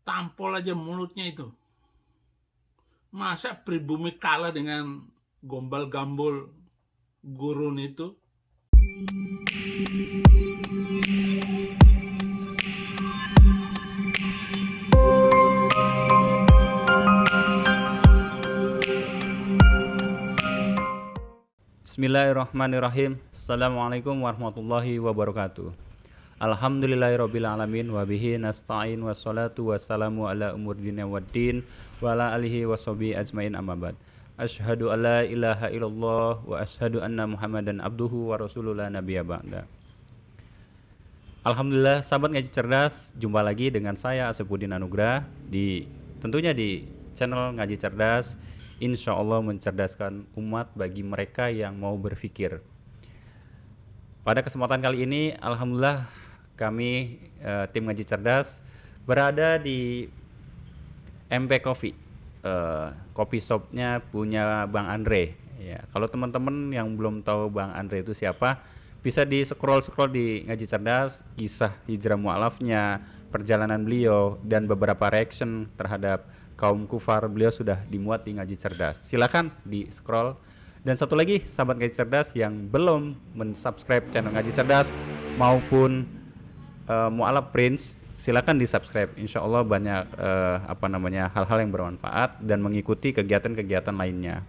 Tampol aja mulutnya itu. Masa pribumi kalah dengan gombal-gambol gurun itu? Bismillahirrahmanirrahim. Assalamualaikum warahmatullahi wabarakatuh. Alhamdulillahirabbil alamin wa bihi nasta'in wassalatu wassalamu ala umur dunya waddin wa ala alihi washabihi ajmain amma ba'd. Asyhadu an la ilaha illallah wa asyhadu anna Muhammadan abduhu wa rasuluhu la nabiyya ba'da. Alhamdulillah sahabat ngaji cerdas, jumpa lagi dengan saya Asepudin Anugrah tentunya di channel Ngaji Cerdas. Insya Allah mencerdaskan umat bagi mereka yang mau berpikir. Pada kesempatan kali ini, alhamdulillah kami tim Ngaji Cerdas berada di MP Coffee, kopi shopnya punya Bang Andre. Ya, kalau teman-teman yang belum tahu Bang Andre itu siapa, bisa di scroll di Ngaji Cerdas, kisah hijrah mu'alafnya, perjalanan beliau dan beberapa reaction terhadap kaum kufar beliau sudah dimuat di Ngaji Cerdas. Silakan di scroll. Dan satu lagi sahabat Ngaji Cerdas yang belum mensubscribe channel Ngaji Cerdas maupun Mu'alaf Prince, silakan di subscribe. Insya Allah banyak hal-hal yang bermanfaat dan mengikuti kegiatan-kegiatan lainnya.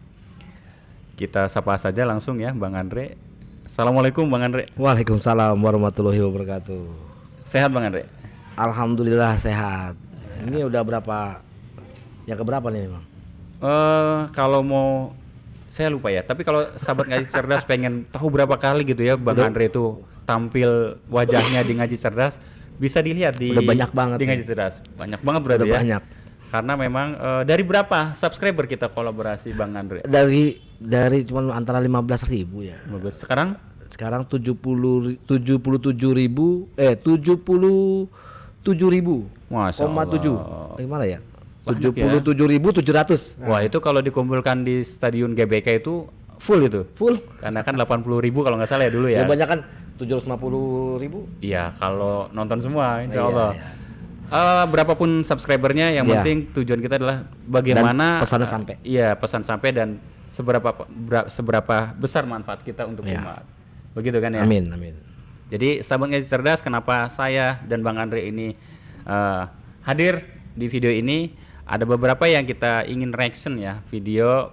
Kita sapa saja langsung ya Bang Andre. Assalamualaikum Bang Andre. Waalaikumsalam warahmatullahi wabarakatuh. Sehat Bang Andre? Alhamdulillah sehat. Ini udah berapa? Yang keberapa nih Bang? Kalau mau saya lupa ya. Tapi kalau sahabat Ngaji Cerdas pengen tahu berapa kali gitu ya Bang Andre itu tampil wajahnya di Ngaji Cerdas, bisa dilihat di udah banyak banget di Ngaji Cerdas. Banyak banget berarti udah ya. Banyak. Karena memang dari berapa subscriber kita kolaborasi Bang Andre? Dari cuma antara 15.000 ya. Sekarang 77.000 Masya Allah. 7. Gimana ya? Banyak ya. 77.700. Wah, itu kalau dikumpulkan di Stadion GBK itu full itu. Full. Karena kan 80.000 kalau nggak salah ya dulu ya. Banyak kan 750.000. Iya, kalau nonton semua insya Iya, Allah. iya. Berapapun subscribernya, yang penting tujuan kita adalah bagaimana dan pesan sampai. Iya, pesan sampai dan seberapa besar manfaat kita untuk umat. Begitu kan ya? Amin. Jadi sahabat Ngaji Cerdas, kenapa saya dan Bang Andre ini hadir di video ini? Ada beberapa yang kita ingin reaction ya, video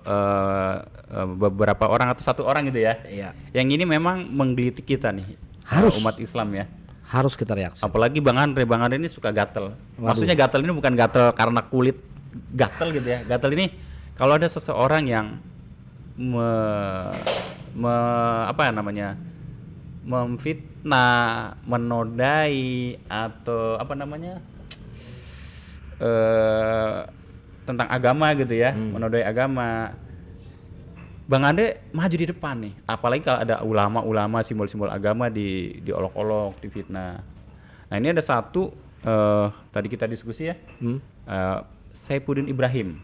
beberapa orang atau satu orang gitu ya. Iya. Yang ini memang menggelitik kita nih, umat Islam ya. Harus kita reaksi. Apalagi Bang Andre ini suka gatel. Maksudnya gatel ini bukan gatel karena kulit gatel gitu ya. Gatel ini kalau ada seseorang yang memfitnah, menodai atau tentang agama gitu ya, menodai agama. Bang Andre maju di depan nih, apalagi kalau ada ulama-ulama, simbol-simbol agama diolok-olok, difitnah. Nah ini ada satu tadi kita diskusi ya, Saifuddin Ibrahim.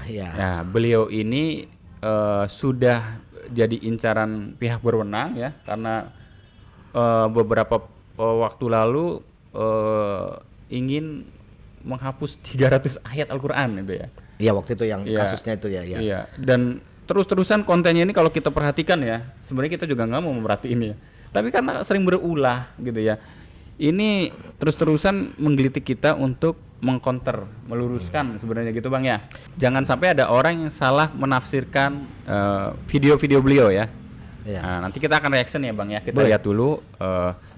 Ya. Nah beliau ini sudah jadi incaran pihak berwenang ya, karena beberapa waktu lalu ingin menghapus 300 ayat Al-Quran itu ya. Iya waktu itu yang kasusnya itu ya. Iya. Dan terus-terusan kontennya ini kalau kita perhatikan ya, sebenarnya kita juga nggak mau merhatiin ya. Tapi karena sering berulah gitu ya, ini terus-terusan menggelitik kita untuk mengcounter, meluruskan sebenarnya gitu Bang ya. Jangan sampai ada orang yang salah menafsirkan video-video beliau ya. Iya. Nah, nanti kita akan reaction ya Bang ya. Kita lihat dulu.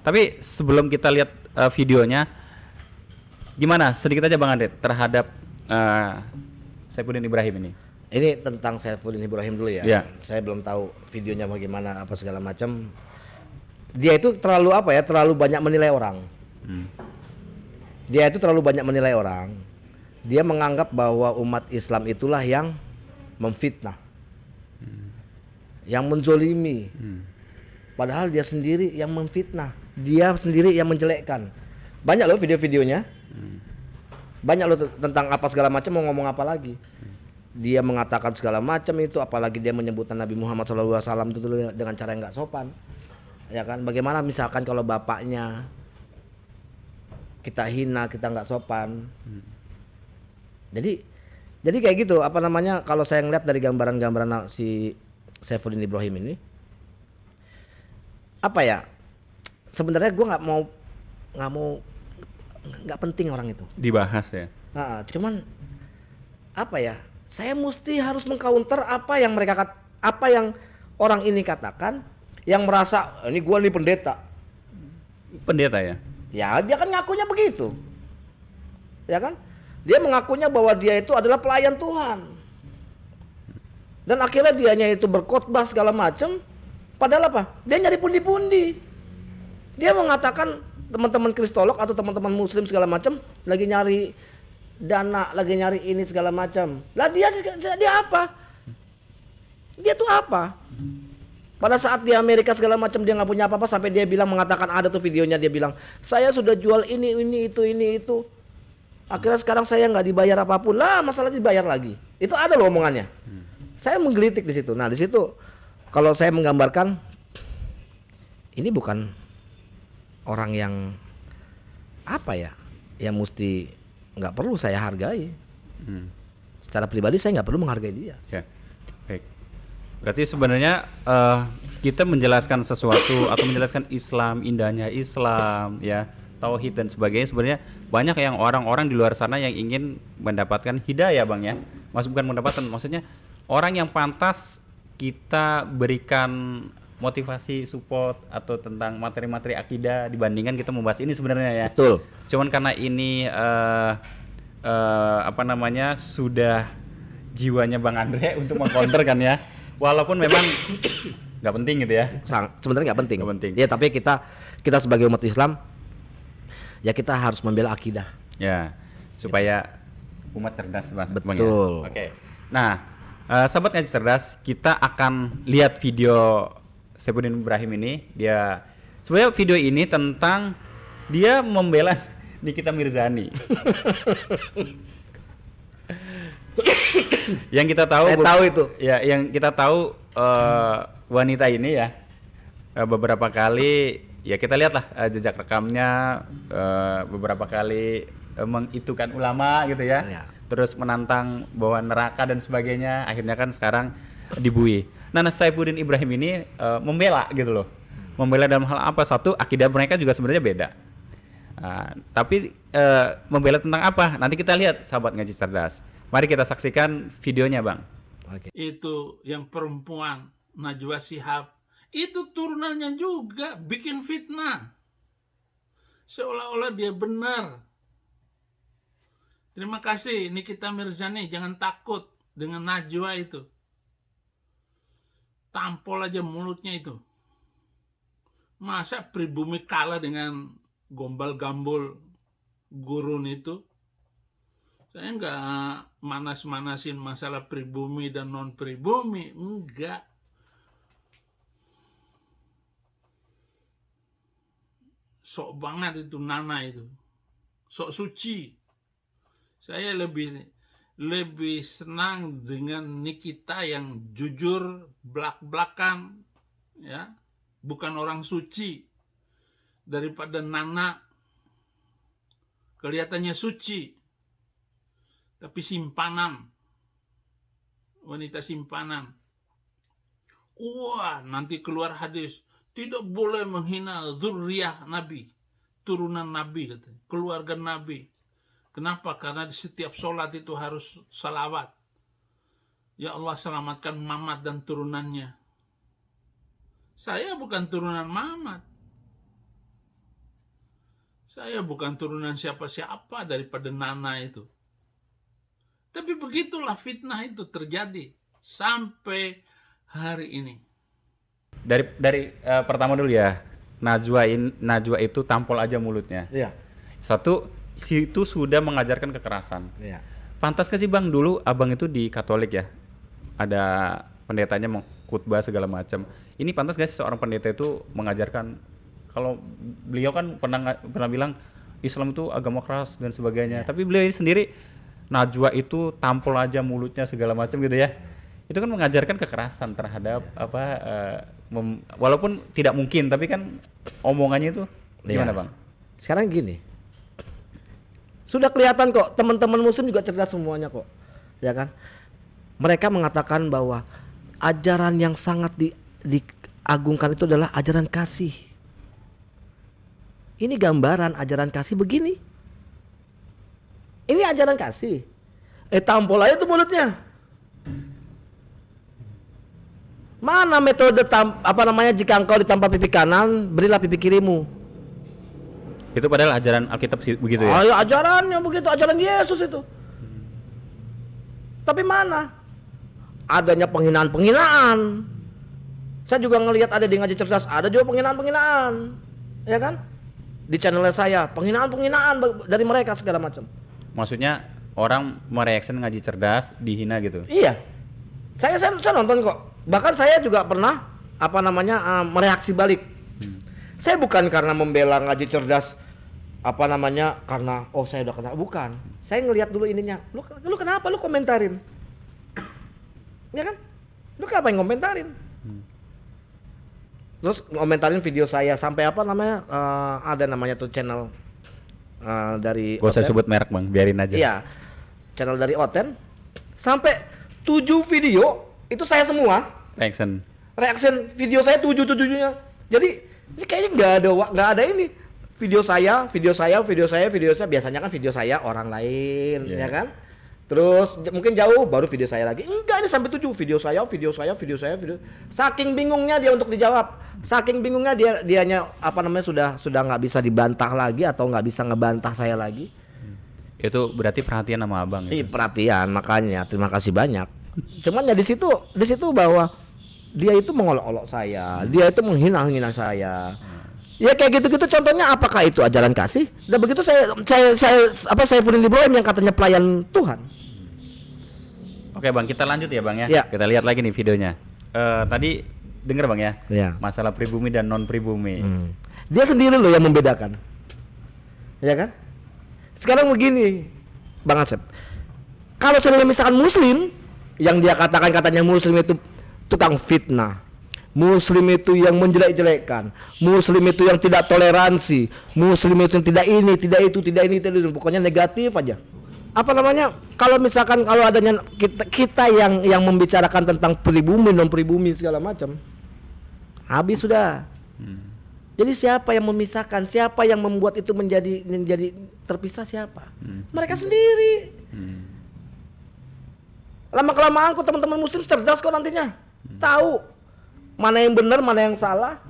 Tapi sebelum kita lihat videonya, gimana sedikit aja Bang Andre terhadap Saifuddin Ibrahim ini? Ini tentang Saifuddin Ibrahim dulu ya. Ya. Saya belum tahu videonya bagaimana apa segala macam. Dia itu terlalu banyak menilai orang. Dia itu terlalu banyak menilai orang. Dia menganggap bahwa umat Islam itulah yang memfitnah, yang menzolimi. Padahal dia sendiri yang memfitnah. Dia sendiri yang menjelekkan. Banyak loh video-videonya. Banyak loh tentang apa segala macam, mau ngomong apa lagi. Dia mengatakan segala macam itu, apalagi dia menyebutkan Nabi Muhammad SAW itu dengan cara yang nggak sopan. Ya kan, bagaimana misalkan kalau bapaknya kita hina, kita nggak sopan. Jadi kayak gitu, apa namanya, kalau saya ngeliat dari gambaran-gambaran si Saifuddin Ibrahim ini, apa ya, sebenarnya gue nggak penting orang itu. Dibahas ya. Nah, cuman apa ya, saya mesti harus mengcounter apa yang apa yang orang ini katakan, yang merasa ini gue nih pendeta. Pendeta ya. Ya dia kan ngakunya begitu, ya kan? Dia mengakunya bahwa dia itu adalah pelayan Tuhan. Dan akhirnya dianya itu berkhotbah segala macam. Padahal apa? Dia nyari pundi-pundi. Dia mengatakan teman-teman kristolog atau teman-teman muslim segala macam lagi nyari dana, lagi nyari ini segala macam. Lah dia apa? Dia tuh apa? Pada saat di Amerika segala macam dia nggak punya apa-apa, sampai dia bilang, mengatakan, ada tuh videonya, dia bilang saya sudah jual ini itu. Akhirnya sekarang saya nggak dibayar apapun. Lah masalah dibayar lagi. Itu ada loh omongannya. Saya menggelitik di situ. Nah di situ kalau saya menggambarkan, ini bukan orang yang apa ya, yang mesti nggak perlu saya hargai. Secara pribadi saya nggak perlu menghargai dia. Ya, baik. Berarti sebenarnya kita menjelaskan sesuatu atau menjelaskan Islam, indahnya Islam, ya, tauhid dan sebagainya. Sebenarnya banyak yang orang-orang di luar sana yang ingin mendapatkan hidayah, Bang ya. Bukan mendapatkan, maksudnya orang yang pantas kita berikan motivasi, support atau tentang materi-materi akidah dibandingkan kita membahas ini sebenarnya ya. Betul. Cuman karena ini apa namanya, sudah jiwanya Bang Andre untuk mengcounter kan ya. Walaupun memang nggak penting gitu ya. Sebenarnya nggak penting. Nggak penting. Ya tapi kita sebagai umat Islam, ya kita harus membela akidah. Ya, supaya umat cerdas, Mas. Bang, ya? Betul. Oke. Nah, sahabat ngaji cerdas, kita akan lihat video Saifuddin Ibrahim ini. Dia sebenarnya video ini tentang dia membela Nikita Mirzani. Yang kita tahu, Saya tahu itu. Ya, yang kita tahu wanita ini ya beberapa kali ya kita lihatlah jejak rekamnya, beberapa kali mengitukan ulama gitu ya. Ya. Terus menantang bahwa neraka dan sebagainya, akhirnya kan sekarang dibui. Nah, Saifuddin Ibrahim ini membela gitu loh. Membela dalam hal apa? Satu, akidah mereka juga sebenarnya beda. Tapi membela tentang apa? Nanti kita lihat, sahabat ngaji cerdas. Mari kita saksikan videonya, Bang. Oke. Itu yang perempuan Najwa Shihab, itu turunannya juga bikin fitnah. Seolah-olah dia benar. Terima kasih Nikita Mirzani, jangan takut dengan Najwa itu. Tampol aja mulutnya itu. Masa pribumi kalah dengan gombal-gambul gurun itu? Saya nggak manas-manasin masalah pribumi dan non-pribumi, enggak. Sok banget itu Nana itu. Sok suci. Saya lebih senang dengan Nikita yang jujur, belak-belakan, ya, bukan orang suci, daripada Nana kelihatannya suci tapi simpanan, wanita simpanan. Wah, nanti keluar hadis tidak boleh menghina zuriyah Nabi, turunan Nabi, katanya, keluarga Nabi. Kenapa? Karena di setiap sholat itu harus salawat. Ya Allah, selamatkan Muhammad dan turunannya. Saya bukan turunan Muhammad. Saya bukan turunan siapa-siapa daripada Nana itu. Tapi begitulah fitnah itu terjadi sampai hari ini. Dari pertama dulu ya. Najwa itu tampol aja mulutnya. Iya. Satu, situ sudah mengajarkan kekerasan. Iya. Pantas ke sih Bang, dulu Abang itu di Katolik ya, ada pendetanya mengkhutbah segala macam. Ini pantas gak sih seorang pendeta itu mengajarkan, kalau beliau kan pernah bilang Islam itu agama keras dan sebagainya. Tapi beliau ini sendiri, Najwa itu tampol aja mulutnya segala macam gitu ya. Itu kan mengajarkan kekerasan terhadap walaupun tidak mungkin, tapi kan omongannya itu gimana Bang? Sekarang gini, Sudah kelihatan kok, teman-teman muslim juga cerdas semuanya kok. Ya kan? Mereka mengatakan bahwa ajaran yang sangat diagungkan itu adalah ajaran kasih. Ini gambaran ajaran kasih begini. Ini ajaran kasih. Tampol aja tuh mulutnya. Mana metode jika engkau ditampar pipi kanan, berilah pipi kirimu. Itu padahal ajaran Alkitab begitu ya. Ayo ajarannya begitu, ajaran Yesus itu. Tapi mana? Adanya penghinaan-penghinaan. Saya juga ngelihat ada di Ngaji Cerdas, ada juga penghinaan-penghinaan. Ya kan? Di channel saya, penghinaan-penghinaan dari mereka segala macam. Maksudnya orang mereaction Ngaji Cerdas dihina gitu. Iya. Saya nonton kok. Bahkan saya juga pernah mereaksi balik. Saya bukan karena membela Ngaji Cerdas karena saya udah kenal, bukan. Saya ngelihat dulu ininya. Lu kenapa lu komentarin? Ya kan? Lu kenapa yang komentarin? Terus komentarin video saya sampai ada namanya tuh channel dari Gak usah sebut merek bang, biarin aja. Iya, channel dari Oten. Sampai 7 video itu saya semua reaction video saya 7-7-nya. Jadi ini kayaknya nggak ada ini video saya biasanya kan video saya orang lain, ya kan? Terus mungkin jauh baru video saya lagi. Enggak, ini sampai 7 video saya. Saking bingungnya dia untuk dijawab. Saking bingungnya dianya sudah nggak bisa dibantah lagi atau nggak bisa ngebantah saya lagi. Itu berarti perhatian sama abang. Iya, perhatian, makanya terima kasih banyak. Cuman ya di situ bahwa dia itu mengolok-olok saya, dia itu menghina-hina saya. Ya kayak gitu-gitu contohnya, apakah itu ajaran kasih? Dan begitu saya Saifuddin Ibrahim yang katanya pelayan Tuhan. Oke bang, kita lanjut ya bang ya. Ya. Kita lihat lagi nih videonya. Tadi denger bang ya, Ya. masalah pribumi dan non pribumi. Dia sendiri loh yang membedakan, ya kan? Sekarang begini, Bang Asep, kalau seandainya misalkan Muslim yang dia katakan katanya Muslim itu tukang fitnah, Muslim itu yang menjelek-jelekkan, Muslim itu yang tidak toleransi, Muslim itu yang tidak ini, tidak itu, pokoknya negatif aja. Kalau misalkan adanya kita yang membicarakan tentang pribumi, non pribumi segala macam, habis sudah. Jadi siapa yang memisahkan, siapa yang membuat itu menjadi terpisah, siapa? Mereka sendiri. Lama-kelamaan kok teman-teman Muslim cerdas kok nantinya, tahu mana yang benar, mana yang salah.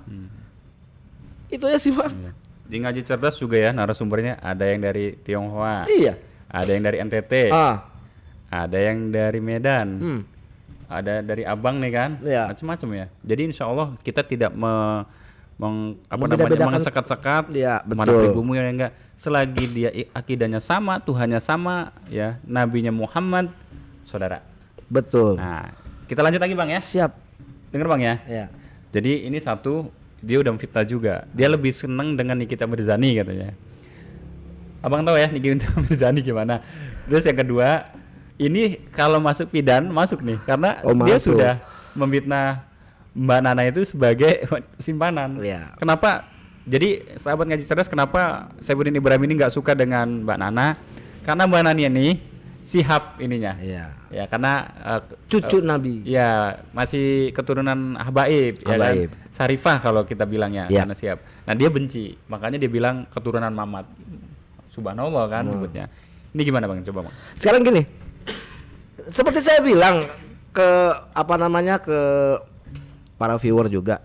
Itu ya sih bang. Di Ngaji Cerdas juga ya narasumbernya ada yang dari Tionghoa, Iya. ada yang dari NTT, ada yang dari Medan, ada dari Abang nih kan, Iya. macam-macam ya. Jadi insya Allah kita tidak Membeda-bedakan. mengesekat-sekat Iya, mana betul. pribumi yang enggak, selagi dia akidahnya sama, Tuhannya sama, ya nabinya Muhammad, saudara. Betul. Nah, kita lanjut lagi bang ya. Siap. Dengar bang ya. Ya. Jadi ini satu, dia udah fitnah juga. Dia lebih seneng dengan Nikita Mirzani katanya. Abang tahu ya Nikita Mirzani gimana. Terus yang kedua, ini kalau masuk pidan masuk nih, karena dia masuk. sudah memfitnah Mbak Nana itu sebagai simpanan. Iya. Kenapa? Jadi sahabat Ngaji Cerdas, kenapa Saifuddin Ibrahim ini nggak suka dengan Mbak Nana? Karena Mbak Nana ini sihab ininya. Iya. Ya karena Cucu Nabi. ya masih keturunan habaib, ya kan? Habaib. Sarifah kalau kita bilangnya, Ya. karena siap. Nah dia benci, makanya dia bilang keturunan Mamat. Subhanallah kan nyebutnya. Ini gimana bang? Coba bang. Sekarang gini, seperti saya bilang ke ke para viewer juga,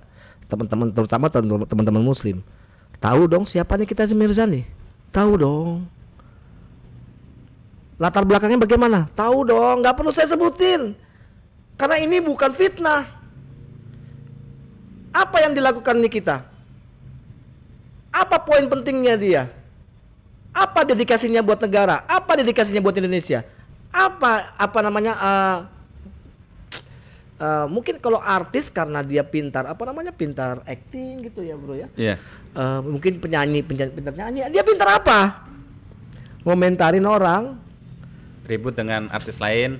teman-teman, terutama teman-teman Muslim, tahu dong siapa nih kita Mirzani? Tahu dong. Latar belakangnya bagaimana? Tahu dong, nggak perlu saya sebutin. Karena ini bukan fitnah. Apa yang dilakukan Nikita? Apa poin pentingnya dia? Apa dedikasinya buat negara? Apa dedikasinya buat Indonesia? Mungkin kalau artis karena dia pintar, pintar acting gitu ya bro ya. Iya. Mungkin penyanyi pintar nyanyi. Dia pintar apa? Ngomentarin orang, Ribut dengan artis lain.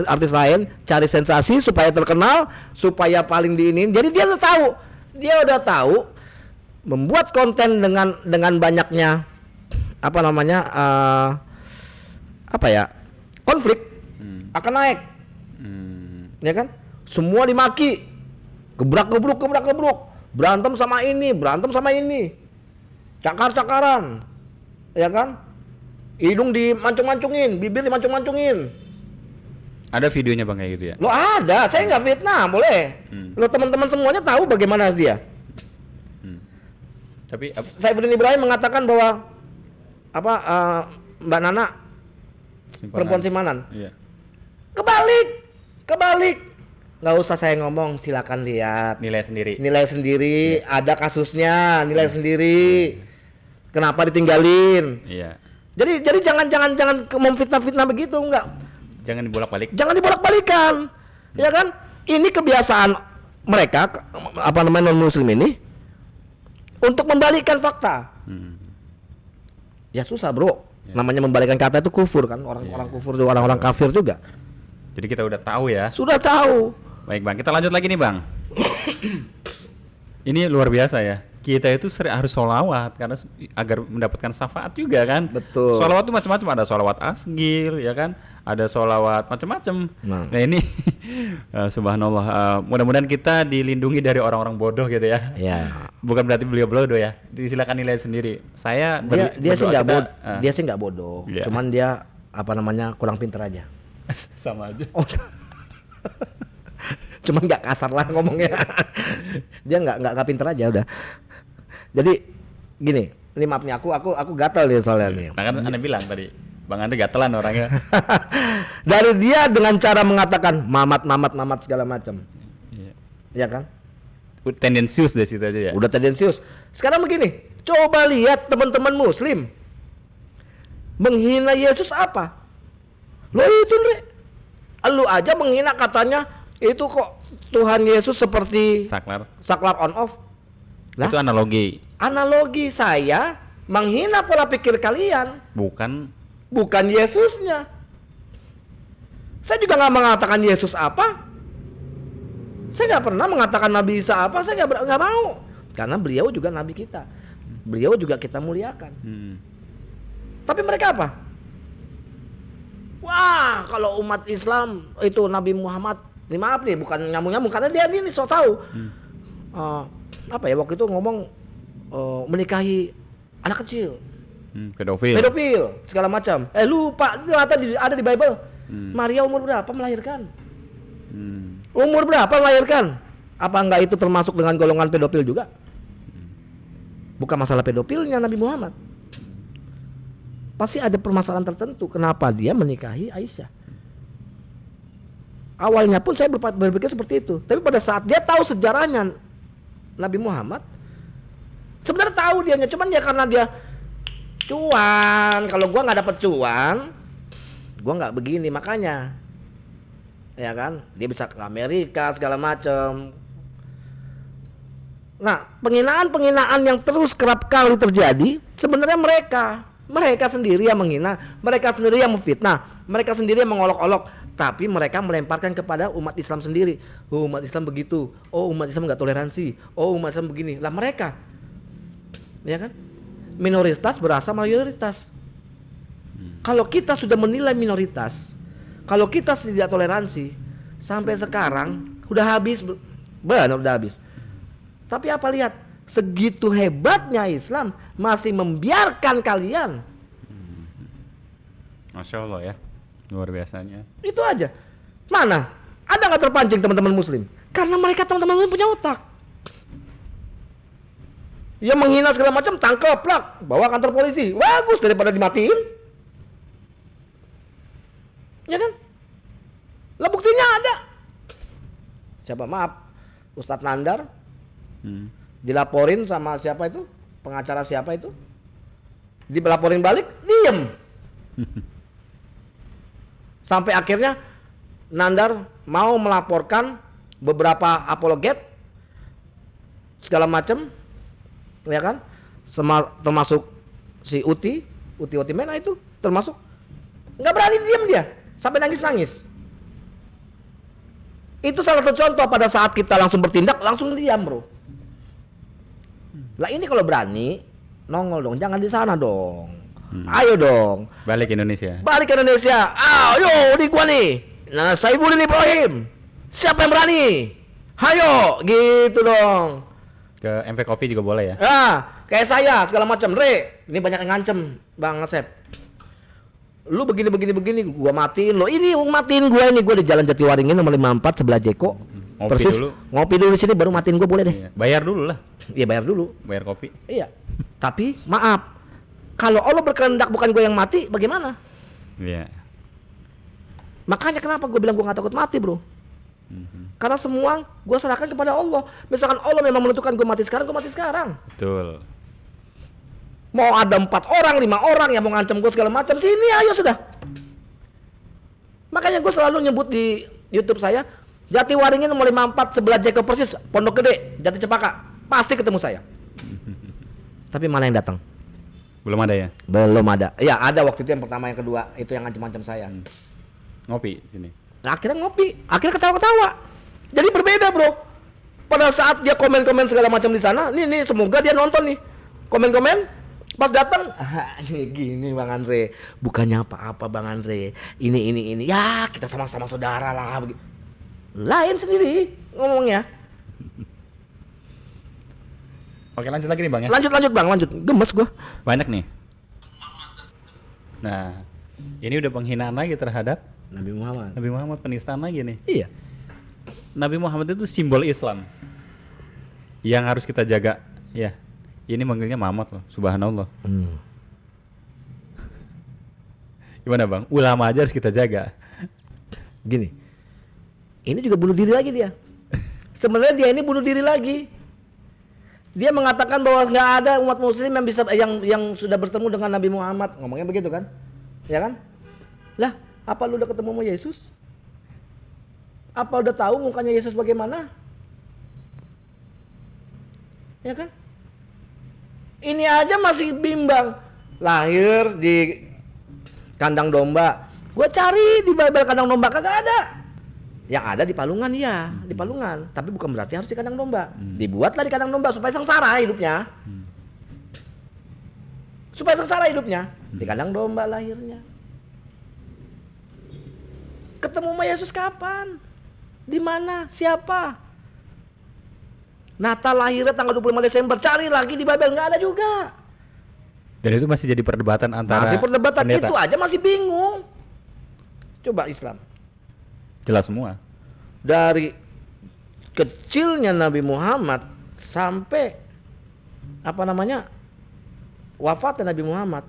artis lain, cari sensasi supaya terkenal, supaya paling diinin. Jadi dia udah tahu membuat konten dengan banyaknya apa namanya apa ya, konflik akan naik, ya kan? Semua dimaki, gebrak-gebruk, berantem sama ini, cakar-cakaran, ya kan? Hidung dimancung-mancungin, bibir dimancung-mancungin. Ada videonya Bang kayak gitu ya? Lo ada, saya nggak fitnah, boleh. Lo teman-teman semuanya tahu bagaimana dia. Tapi Saifuddin Ibrahim mengatakan bahwa apa Mbak Nana perempuan simpanan. Iya. Kebalik. Nggak usah saya ngomong, silakan lihat. Nilai sendiri. Nilai sendiri, ada kasusnya, nilai sendiri. Kenapa ditinggalin? Iya. Jadi jangan memfitnah-fitnah begitu, enggak. Jangan dibolak-balik. Jangan dibolak-balikan. Ya kan? Ini kebiasaan mereka apa namanya non muslim ini untuk membalikkan fakta. Ya susah, Bro. Namanya membalikkan kata itu kufur kan, orang-orang kufur itu orang-orang kafir juga. Jadi kita udah tahu ya. Sudah tahu. Baik Bang, kita lanjut lagi nih Bang. Ini luar biasa ya. Kita itu harus sholawat karena agar mendapatkan syafaat juga kan. Betul. Sholawat itu macam-macam, ada sholawat asgir ya kan, ada sholawat macam-macam. Nah ini subhanallah, mudah-mudahan kita dilindungi dari orang-orang bodoh gitu ya. Ya. Bukan berarti beliau bodoh ya. Silakan nilai sendiri. Saya Dia sih nggak bodoh. Dia sih nggak bodoh. Iya. Cuman dia apa namanya kurang pinter aja. sama aja. Oh. Cuman nggak kasar lah ngomongnya. Dia nggak pinter aja udah. Jadi gini, ini maafnya aku gatal nih soalnya nih. Nah kan Anda bilang tadi, Bang Andre gatelan orangnya. Dari dia dengan cara mengatakan mamat segala macam. Iya. Ya kan? Tendensius dari situ aja ya. Udah tendensius. Sekarang begini, coba lihat teman-teman muslim menghina Yesus apa? Lo itu Ndre, lu aja menghina katanya itu kok Tuhan Yesus seperti saklar on off. Lah, itu analogi saya menghina pola pikir kalian, bukan Yesusnya. Saya juga nggak mengatakan Yesus apa. Saya nggak pernah mengatakan Nabi Isa apa. Saya nggak mau, karena beliau juga Nabi kita. Beliau juga kita muliakan. Tapi mereka apa? Wah, kalau umat Islam itu Nabi Muhammad, ini maaf nih, bukan nyambung-nyambung karena dia ini so tahu. Apa ya waktu itu ngomong menikahi anak kecil, pedofil segala macam. Lupa itu ada di Bible. Maria umur berapa melahirkan? Umur berapa melahirkan? Apa enggak itu termasuk dengan golongan pedofil juga? Bukan masalah pedofilnya Nabi Muhammad. Pasti ada permasalahan tertentu kenapa dia menikahi Aisyah. Awalnya pun saya berpikir seperti itu, tapi pada saat dia tahu sejarahnya Nabi Muhammad, sebenarnya tahu dianya, cuman ya karena dia cuan. Kalau gua nggak dapet cuan, gua nggak begini, makanya, ya kan, dia bisa ke Amerika segala macam. Nah, penghinaan yang terus kerap kali terjadi, sebenarnya mereka sendiri yang menghina, mereka sendiri yang memfitnah, mereka sendiri yang mengolok-olok, tapi mereka melemparkan kepada umat Islam sendiri. Oh, umat Islam begitu, oh umat Islam nggak toleransi, oh umat Islam begini. Lah mereka, ya kan, minoritas berasa mayoritas. Kalau kita sudah menilai minoritas, kalau kita tidak toleransi, sampai sekarang udah habis, benar udah habis. Tapi apa, lihat, segitu hebatnya Islam masih membiarkan kalian. Masya Allah ya, luar biasanya. Itu aja. Mana ada nggak terpancing teman-teman muslim? Karena mereka teman-teman muslim punya otak. Dia menghina segala macam, tangkap, plak, bawa kantor polisi, bagus daripada dimatiin. Ya kan? Lah buktinya ada. Siapa, maaf, Ustadz Nandar dilaporin sama siapa itu, pengacara siapa itu, dilaporin balik, diem. Sampai akhirnya Nandar mau melaporkan beberapa apologet segala macam, ya kan, termasuk si Uti Mena itu termasuk, nggak berani diem dia sampai nangis. Itu salah satu contoh pada saat kita langsung bertindak langsung diam, bro. Lah ini kalau berani nongol dong, jangan di sana dong. Ayo dong. Balik Indonesia. Balik ke Indonesia. Ayo, ini gua nih. Nah, Saifuddin Ibrahim. Siapa yang berani? Ayo, gitu dong. Ke MV Coffee juga boleh ya. Kayak saya segala macam. Re, ini banyak yang ngancem, Bang Asep. Lu begini, gua matiin lo. Ini matiin gua ini, gua di Jalan Jatiwaringin nomor 54 sebelah Jeko. Ngopi Persis. dulu. Ngopi dulu di sini baru matiin gua boleh deh. Iya. Bayar dulu lah. Iya, bayar dulu. Bayar kopi. Iya. Tapi maaf. Kalau Allah berkehendak bukan gue yang mati, bagaimana? Iya. Makanya kenapa gue bilang gue gak takut mati, bro? Karena semua gue serahkan kepada Allah. Misalkan Allah memang menentukan gue mati sekarang, gue mati sekarang. Betul. Mau ada 4 orang, 5 orang yang mau ngancam gue segala macam, sini ayo sudah. Makanya gue selalu nyebut di YouTube saya, Jatiwaringin nomor 54 sebelah Jeko persis, Pondok Gede, Jati Cepaka, pasti ketemu saya. Tapi mana yang datang? Belum ada ya? Belum ada. Ya ada waktu itu yang pertama, yang kedua itu yang ngancam-ngancam saya. Ngopi sini. Nah, akhirnya ngopi, akhirnya ketawa-ketawa. Jadi berbeda, bro. Pada saat dia komen-komen segala macam di sana, nih semoga dia nonton nih. Komen-komen, pas datang, gini Bang Andre, bukannya apa-apa Bang Andre. Ini. Ya, kita sama-sama saudara lah. Lain sendiri ngomongnya. Oke, lanjut lagi nih Bang ya. Lanjut Bang, lanjut. Gemes gua. Banyak nih. Nah, ini udah penghinaan lagi terhadap Nabi Muhammad. Nabi Muhammad, penistaan lagi nih. Iya. Nabi Muhammad itu simbol Islam yang harus kita jaga. Ya, ini manggilnya Muhammad loh, subhanallah. Gimana Bang? Ulama aja harus kita jaga. Gini, ini juga bunuh diri lagi dia. Sebenarnya dia ini bunuh diri lagi. Dia mengatakan bahwa nggak ada umat muslim yang bisa yang sudah bertemu dengan Nabi Muhammad. Ngomongnya begitu kan? Ya kan? Lah, apa lu udah ketemu sama Yesus? Apa udah tahu mukanya Yesus bagaimana? Ya kan? Ini aja masih bimbang. Lahir di kandang domba. Gua cari di Bible kandang domba kagak ada. Yang ada di palungan, ya, di palungan. Tapi bukan berarti harus di kandang domba. Dibuatlah di kandang domba supaya sengsara hidupnya. Supaya sengsara hidupnya. Di kandang domba lahirnya. Ketemu sama Yesus kapan? Di mana? Siapa? Natal lahirnya tanggal 25 Desember. Cari lagi di Bible, nggak ada juga. Dan itu masih jadi perdebatan antara Masih perdebatan pendeta. itu aja masih bingung. Coba Islam. Jelas semua. Dari kecilnya Nabi Muhammad sampai wafatnya Nabi Muhammad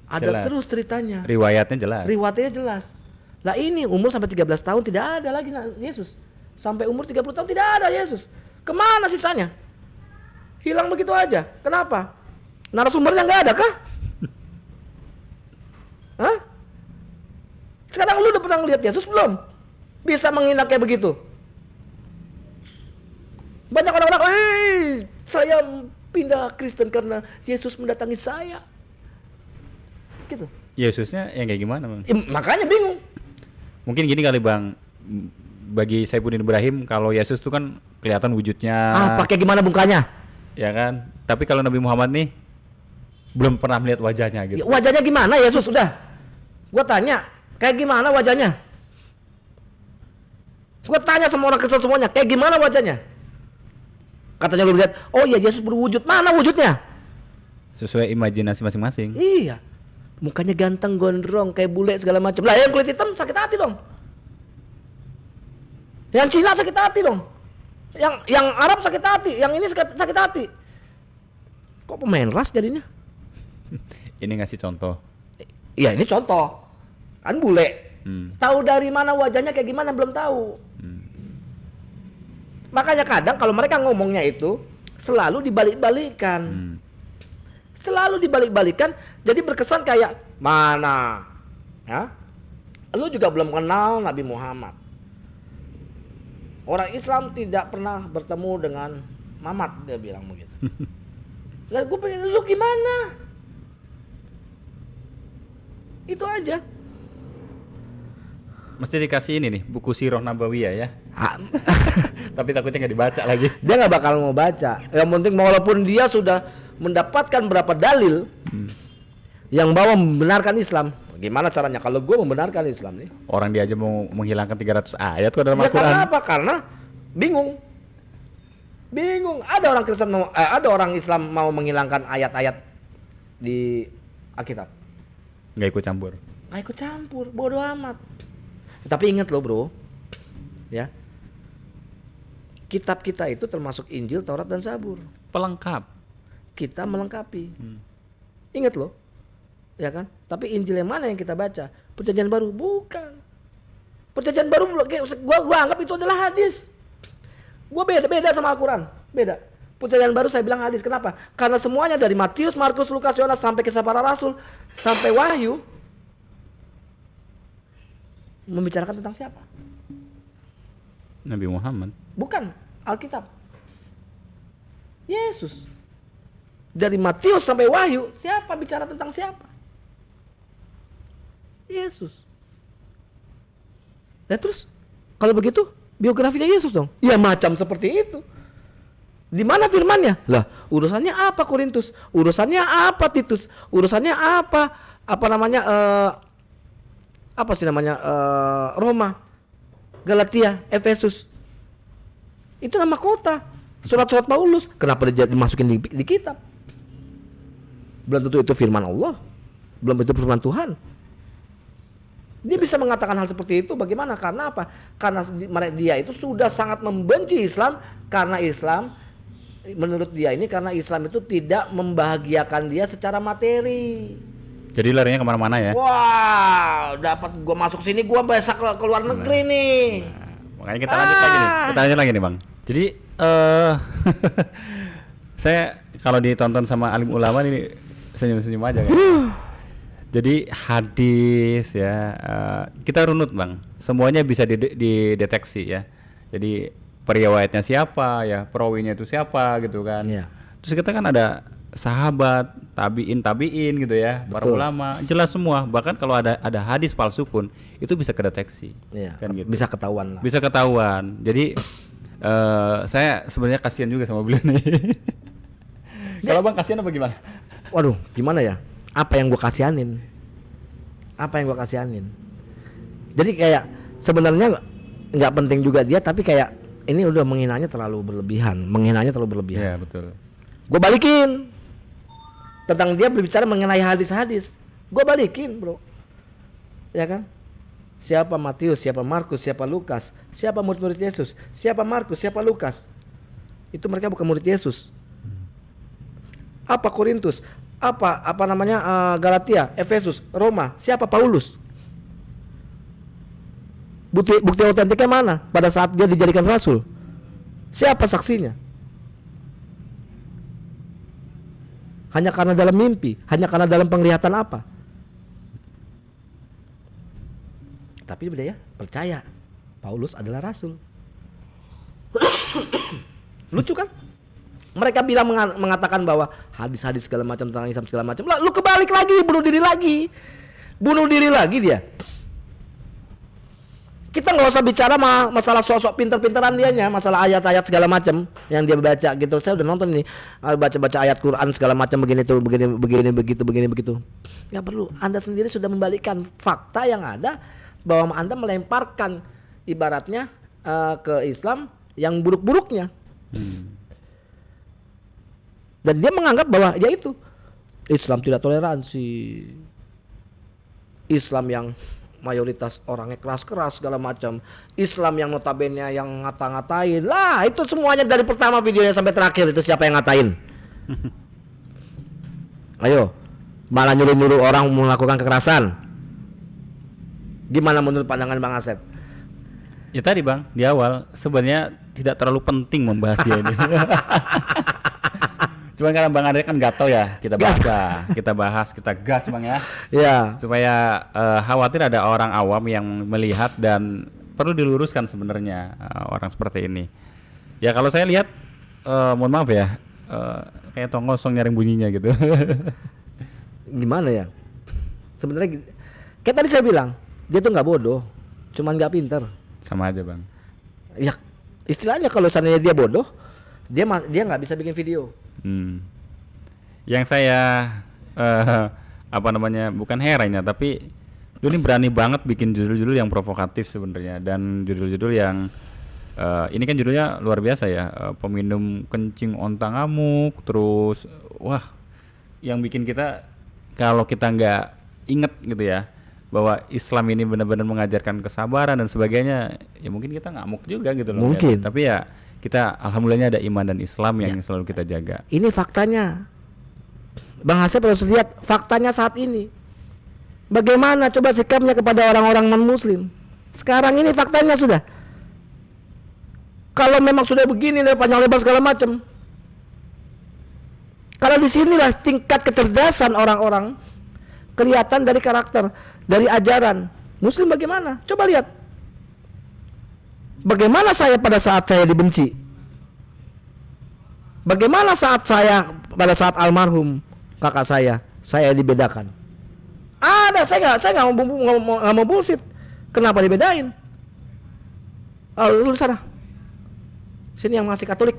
ada Jelas. terus ceritanya. Riwayatnya jelas. Riwayatnya jelas. Nah ini umur sampai 13 tahun tidak ada lagi Yesus. Sampai umur 30 tahun tidak ada Yesus. Kemana sisanya? Hilang begitu aja. Kenapa? Narasumbernya nggak ada kah? Hah? Sekarang lu udah pernah ngeliat Yesus belum? Bisa menghina kayak begitu. Banyak orang-orang, saya pindah Kristen karena Yesus mendatangi saya. Gitu. Yesusnya yang kayak gimana Bang? Makanya bingung. Mungkin gini kali Bang, bagi Saifuddin Ibrahim kalau Yesus tuh kan kelihatan wujudnya. Pakai gimana bungkanya? Ya kan? Tapi kalau Nabi Muhammad nih belum pernah melihat wajahnya gitu. Wajahnya gimana Yesus udah? Gua tanya, kayak gimana wajahnya? Gua tanya sama orang Kristen semuanya, kayak gimana wajahnya? Katanya lu lihat, oh iya Yesus berwujud. Mana wujudnya? Sesuai imajinasi masing-masing. Iya. Mukanya ganteng, gondrong, kayak bule segala macam. Lah yang kulit hitam sakit hati dong. Yang Cina sakit hati dong. Yang Arab sakit hati, yang ini sakit hati. Kok pemain ras jadinya? Ini ngasih contoh. Iya ini contoh. Kan bule. Tahu dari mana wajahnya kayak gimana belum tahu. Makanya kadang kalau mereka ngomongnya itu selalu dibalik-balikan. Selalu dibalik-balikan, jadi berkesan kayak mana? Ya? Lu juga belum kenal Nabi Muhammad. Orang Islam tidak pernah bertemu dengan Muhammad, dia bilang begitu. Lalu gue pengen, lu gimana? Itu aja. Mesti dikasih ini nih, buku Sirah Nabawiyah ya. Tapi takutnya nggak dibaca lagi. Dia nggak bakal mau baca. Yang penting walaupun dia sudah mendapatkan berapa dalil, yang bawa membenarkan Islam. Gimana caranya kalau gue membenarkan Islam nih? Orang dia aja mau menghilangkan 300 ayat kok dalam Ya Al-Quran. karena apa? Karena bingung. Ada orang Kristen ada orang Islam mau menghilangkan ayat-ayat di Alkitab. Nggak ikut campur. Nggak ikut campur, bodoh amat. Tapi ingat loh bro, ya, kitab kita itu termasuk Injil, Taurat dan Zabur. Pelengkap. Kita melengkapi. Ingat loh, ya kan? Tapi Injil yang mana yang kita baca? Perjanjian Baru? Bukan. Perjanjian Baru gua anggap itu adalah hadis. Gua beda sama Al-Quran, beda. Perjanjian Baru saya bilang hadis. Kenapa? Karena semuanya dari Matius, Markus, Lukas, Yohanes sampai Kisah Para Rasul sampai Wahyu membicarakan tentang siapa? Nabi Muhammad. Bukan Alkitab. Yesus. Dari Matius sampai Wahyu, siapa bicara tentang siapa? Yesus. Ya terus, kalau begitu biografinya Yesus dong? Ya macam seperti itu. Di mana firmannya? Lah, urusannya apa Korintus? Urusannya apa Titus? Urusannya apa? Roma, Galatia, Efesus. Itu nama kota. Surat-surat Paulus. Kenapa dia dimasukin di kitab? Belum tentu itu firman Allah. Belum tentu firman Tuhan. Dia bisa mengatakan hal seperti itu bagaimana? Karena apa? Karena dia itu sudah sangat membenci Islam. Karena Islam, menurut dia ini, karena Islam itu tidak membahagiakan dia secara materi. Jadi larinya kemana-mana ya. Wah, dapat gua masuk sini, gua bisa ke luar negeri nih. Makanya kita lanjut lagi nih. Kita lanjut lagi nih Bang. Jadi saya kalau ditonton sama alim ulama ini senyum-senyum aja kan. Jadi hadis ya, kita runut Bang. Semuanya bisa dideteksi ya. Jadi periwayatnya siapa ya, perawinya itu siapa gitu kan. Iya. Terus kita kan ada sahabat, tabiin gitu ya, para ulama, jelas semua. Bahkan kalau ada hadis palsu pun itu bisa kedeteksi. Iya, kan gitu. bisa ketahuan lah. Bisa ketahuan. Jadi saya sebenarnya kasihan juga sama beliau nih. Kalau Bang kasihan apa gimana? Waduh, gimana ya? Apa yang gua kasihanin? Jadi kayak sebenarnya nggak penting juga dia, tapi kayak ini udah menghinanya terlalu berlebihan. Iya betul. Gue balikin. Tentang dia berbicara mengenai hadis-hadis, gue balikin bro. Ya kan? Siapa Matius, siapa Markus, siapa Lukas, siapa murid-murid Yesus, siapa Markus, siapa Lukas. Itu mereka bukan murid Yesus. Apa Korintus, Galatia, Efesus, Roma, siapa Paulus? Bukti otentiknya mana pada saat dia dijadikan rasul? Siapa saksinya? Hanya karena dalam mimpi, hanya karena dalam penglihatan apa? Tapi beda ya, percaya Paulus adalah rasul. Lucu kan? Mereka bilang mengatakan bahwa hadis-hadis segala macam tentang Islam segala macam. Lah, lu kebalik lagi, bunuh diri lagi dia. Kita nggak usah bicara masalah sosok pinter-pinteran dianya, masalah ayat-ayat segala macam yang dia baca gitu. Saya udah nonton ini, baca ayat Quran segala macam begini begitu. Nggak perlu. Anda sendiri sudah membalikkan fakta yang ada bahwa Anda melemparkan ibaratnya ke Islam yang buruk-buruknya. Dan dia menganggap bahwa ya itu Islam tidak toleransi. Islam yang mayoritas orangnya keras-keras segala macam. Islam yang notabene yang ngata-ngatain. Lah, itu semuanya dari pertama videonya sampai terakhir itu siapa yang ngatain? Ayo, malah nyuruh-nyuruh orang melakukan kekerasan. Gimana menurut pandangan Bang Asep? Ya tadi Bang, di awal sebenarnya tidak terlalu penting membahas dia ini. Cuman karena Bang Andre kan gatel ya, kita bahas, kita gas Bang ya. Ya. Supaya khawatir ada orang awam yang melihat dan perlu diluruskan sebenarnya orang seperti ini. Ya kalau saya lihat, mohon maaf ya, kayak tong kosong nyaring bunyinya gitu. Gimana ya? Sebenarnya kayak tadi saya bilang, dia tuh nggak bodoh, cuman nggak pinter. Sama aja Bang. Ya istilahnya kalau seandainya dia bodoh, dia nggak bisa bikin video. Yang saya apa namanya, bukan heran ya, tapi lu ini berani banget bikin judul-judul yang provokatif sebenarnya, dan judul-judul yang ini kan judulnya luar biasa ya, peminum kencing onta ngamuk, terus wah yang bikin kita kalau kita nggak inget gitu ya bahwa Islam ini benar-benar mengajarkan kesabaran dan sebagainya, ya mungkin kita ngamuk juga gitu loh. Mungkin. Ya. Tapi ya kita alhamdulillahnya ada iman dan Islam yang selalu kita jaga. Ini faktanya. Bang Hasep harus lihat faktanya saat ini. Bagaimana coba sikapnya kepada orang-orang non-muslim. Sekarang ini faktanya sudah. Kalau memang sudah begini panjang lebar segala macam. Kalau disinilah tingkat kecerdasan orang-orang kelihatan dari karakter, dari ajaran. Muslim bagaimana? Coba lihat. Bagaimana saya pada saat saya dibenci? Bagaimana pada saat almarhum kakak saya dibedakan? Ada, saya nggak mau bullshit. Kenapa dibedain? Oh, lu sana. Sini yang masih Katolik.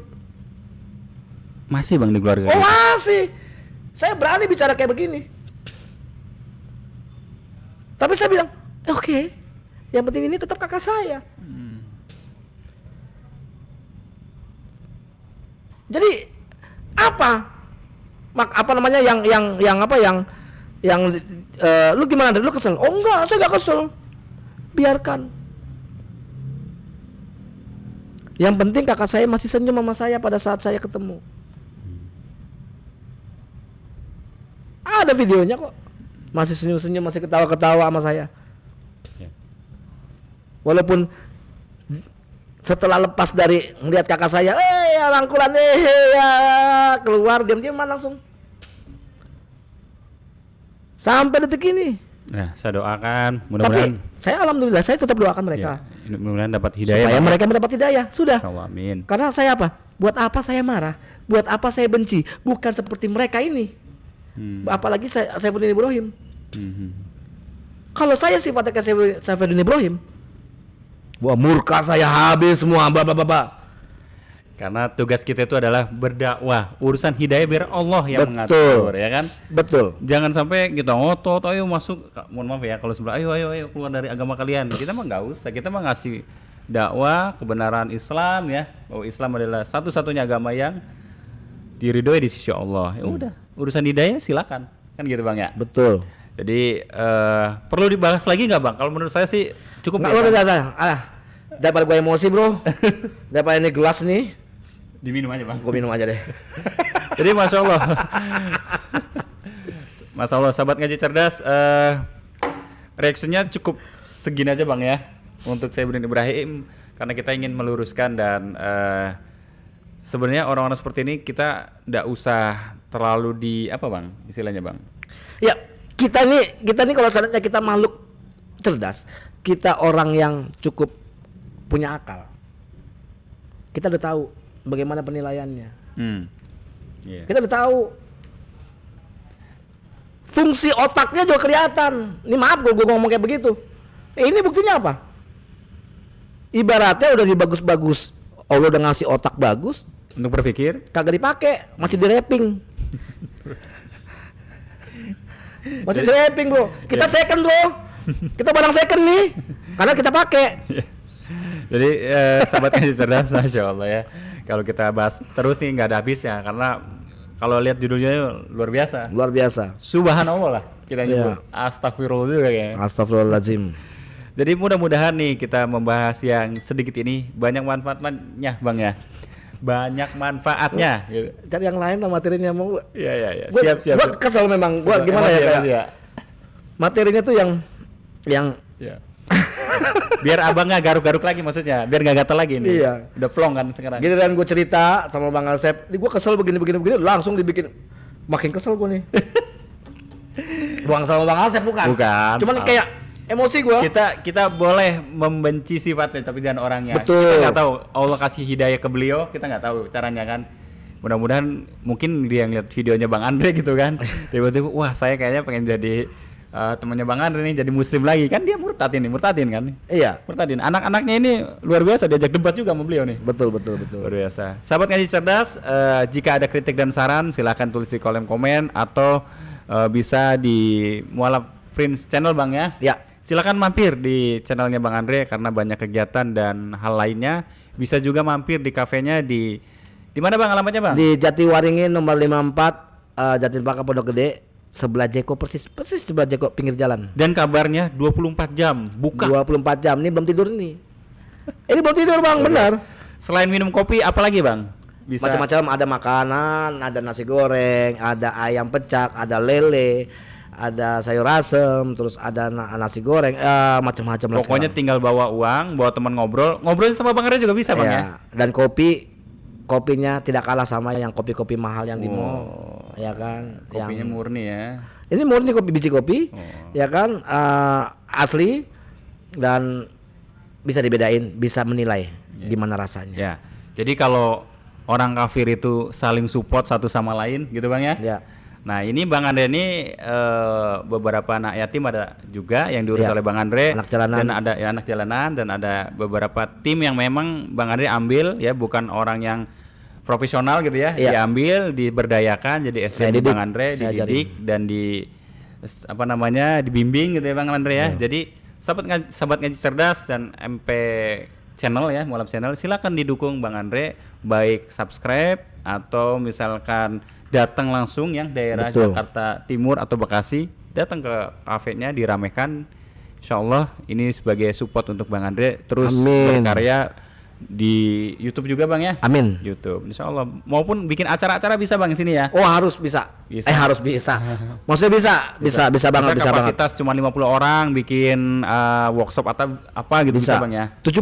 Masih Bang di keluarga? Oh masih. Saya berani bicara kayak begini. Tapi saya bilang, oke, yang penting ini tetap kakak saya. Jadi apa namanya yang lu gimana? Lu kesel? Oh enggak, saya enggak kesel. Biarkan. Yang penting kakak saya masih senyum sama saya pada saat saya ketemu. Ada videonya kok. Masih senyum-senyum, masih ketawa-ketawa sama saya. Walaupun setelah lepas dari ngeliat kakak saya, rangkulan, ya keluar diam-diam langsung. Sampai detik ini. Nah, saya doakan Tapi mudah-mudahan saya alhamdulillah saya tetap doakan mereka mudah-mudahan dapat hidayah. supaya Bang. mereka mendapat hidayah. Sudah. Allah, amin. Karena saya apa? Buat apa saya marah? Buat apa saya benci? Bukan seperti mereka ini. Apalagi Saifuddin Ibrahim. Kalau saya sifatnya kayak Saifuddin Ibrahim, wah murka saya habis semua, bapak-bapak. Karena tugas kita itu adalah berdakwah, urusan hidayah biar Allah yang Betul. mengatur, ya kan? Betul. Jangan sampai kita ngotot, ayo masuk, mohon maaf ya kalau sebelah, ayo keluar dari agama kalian. Kita mah nggak usah, kita mah ngasih dakwah kebenaran Islam ya, bahwa Islam adalah satu-satunya agama yang diridhoi di sisi Allah. Ya udah, urusan hidayah silakan, kan gitu Bang ya. Betul. Jadi perlu dibahas lagi nggak Bang? Kalau menurut saya sih cukup. Nggak, ya, Bang? udah. Daripada gue emosi bro, daripada ini gelas nih, Diminum aja Bang. gue minum aja deh. Jadi Masya Allah Masya Allah sahabat ngaji cerdas, reaksinya cukup segini aja Bang ya untuk Saifuddin Ibrahim, karena kita ingin meluruskan dan sebenarnya orang-orang seperti ini kita nggak usah terlalu di apa Bang istilahnya Bang. Ya kita nih kalau seandainya kita makhluk cerdas, kita orang yang cukup punya akal, kita udah tahu bagaimana penilaiannya. Yeah. Kita udah tahu fungsi otaknya juga kelihatan. Ini maaf gue ngomong kayak begitu. Ini buktinya apa? Ibaratnya udah dibagus-bagus, Allah udah ngasih otak bagus, Untuk berpikir kagak dipakai, masih di wrapping. Masih di wrapping bro. Kita second bro. Kita barang second nih, karena kita pakai. jadi sahabat ngaji cerdas, Masya Allah ya. Kalau kita bahas terus nih nggak ada habisnya, karena kalau lihat judulnya luar biasa. Luar biasa. Subhanallah lah kita Iya. nyebut. Astagfirullah juga kayaknya. Astagfirullahaladzim. Jadi mudah-mudahan nih kita membahas yang sedikit ini banyak manfaatnya Bang ya. Banyak manfaatnya gitu. Cari yang lain lah materinya mau. Iya. Gua, Siap. Gua kesel memang. Gua gimana ya kayak materinya tuh yang Ya. Biar abang nggak garuk-garuk lagi maksudnya, biar nggak gatal lagi nih. Iya. Udah plong kan sekarang. giliran gue cerita sama Bang Asep, ini gue kesel begini langsung dibikin makin kesel gue nih. Buang sama Bang Asep bukan. Cuman kayak emosi gue. Kita boleh membenci sifatnya tapi jangan orangnya. Betul. Kita nggak tahu Allah kasih hidayah ke beliau, kita nggak tahu caranya kan. Mudah-mudahan mungkin dia ngeliat videonya Bang Andre gitu kan. Tiba-tiba wah saya kayaknya pengen jadi temannya Bang Andre nih, jadi muslim lagi kan, dia murtadin kan. Iya. Murtadin. Anak-anaknya ini luar biasa, diajak debat juga sama beliau nih. Betul. Luar biasa. Sahabat ngaji cerdas, jika ada kritik dan saran silahkan tulis di kolom komen atau bisa di Mualaf Prince Channel Bang ya. Ya. Silakan mampir di channelnya Bang Andre karena banyak kegiatan dan hal lainnya. Bisa juga mampir di kafenya di mana Bang alamatnya Bang? Di Jatiwaringin nomor 54 Jatinpaka Pondok Gede, sebelah Jeko persis sebelah Jeko pinggir jalan. Dan kabarnya 24 jam buka. 24 jam. Ini belum tidur nih. Ini belum tidur Bang, benar. Selain minum kopi apa lagi Bang? Bisa Macam-macam, ada makanan, ada nasi goreng, ada ayam pecak, ada lele, ada sayur asem, terus ada nasi goreng, macam-macam lah. pokoknya sekarang. tinggal bawa uang, bawa teman ngobrolin sama Bang Andre juga bisa Bang ya. Dan kopinya tidak kalah sama yang kopi-kopi mahal yang di mall, ya kan? Kopinya Yang murni ya. ini murni biji kopi, ya kan? Asli dan bisa dibedain, bisa menilai gimana rasanya. Ya. Jadi kalau orang kafir itu saling support satu sama lain gitu Bang ya. Ya. Nah ini Bang Andre ini beberapa anak yatim ada juga yang diurus Ya. oleh Bang Andre. Anak jalanan. Dan ada ya anak jalanan dan ada beberapa tim yang memang Bang Andre ambil ya, bukan orang yang profesional gitu ya. Ya. Diambil, diberdayakan jadi Saya SDM didik, Bang Andre, saya dididik dan dibimbing gitu ya Bang Andre ya. Jadi sahabat ngaji cerdas dan MP channel ya, Mualaf channel, silakan didukung Bang Andre, baik subscribe atau misalkan datang langsung yang daerah Betul. Jakarta Timur atau Bekasi, datang ke kafenya diramekan. Insyaallah ini sebagai support untuk Bang Andre terus Amin. berkarya di YouTube juga Bang ya. Amin. YouTube insyaallah, maupun bikin acara-acara bisa Bang sini ya. Oh, harus bisa. Bisa. Harus bisa. Maksudnya bisa banget, bisa banget. Kapasitas cuma 50 orang bikin workshop atau apa gitu bisa Bang ya. 70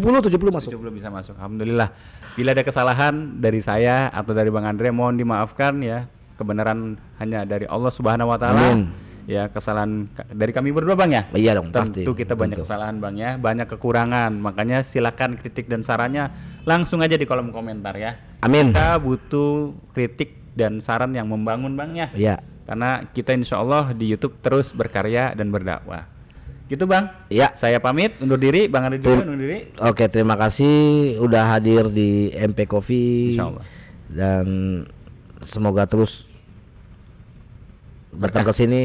masuk. 70 bisa masuk. Alhamdulillah. Bila ada kesalahan dari saya atau dari Bang Andre mohon dimaafkan ya. Kebenaran hanya dari Allah Subhanahu wa taala. Amin. Ya, kesalahan dari kami berdua Bang ya. Iya dong, pasti. Tentu kita banyak Tentu. kesalahan Bang ya, banyak kekurangan. Makanya silakan kritik dan sarannya langsung aja di kolom komentar ya. Amin. Kita butuh kritik dan saran yang membangun Bang ya. Iya. Karena kita insya Allah di YouTube terus berkarya dan berdakwah. Gitu Bang. Iya. Saya pamit undur diri, Bang Andre juga undur diri. Oke, terima kasih udah hadir di MP Coffee. Insyaallah. Dan semoga terus datang ke sini.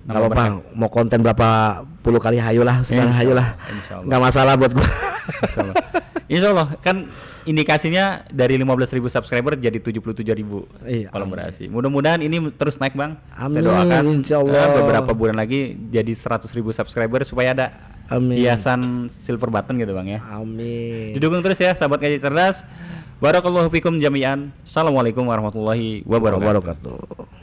Kalau apa mau konten berapa puluh kali hayulah, sekarang hayulah. Insyaallah. Nggak masalah buat gua. Insyaallah. Insyaallah kan indikasinya dari 15.000 subscriber jadi 77.000 Iya, kolaborasi. Mudah-mudahan ini terus naik Bang. Amin, Saya doakan insyaallah. beberapa bulan lagi jadi 100.000 subscriber supaya ada Amin. hiasan silver button gitu Bang ya. Amin. Didukung terus ya sahabat ngaji cerdas. Barakallahu fikum jami'an. Assalamualaikum warahmatullahi wabarakatuh. Wabarakatuh.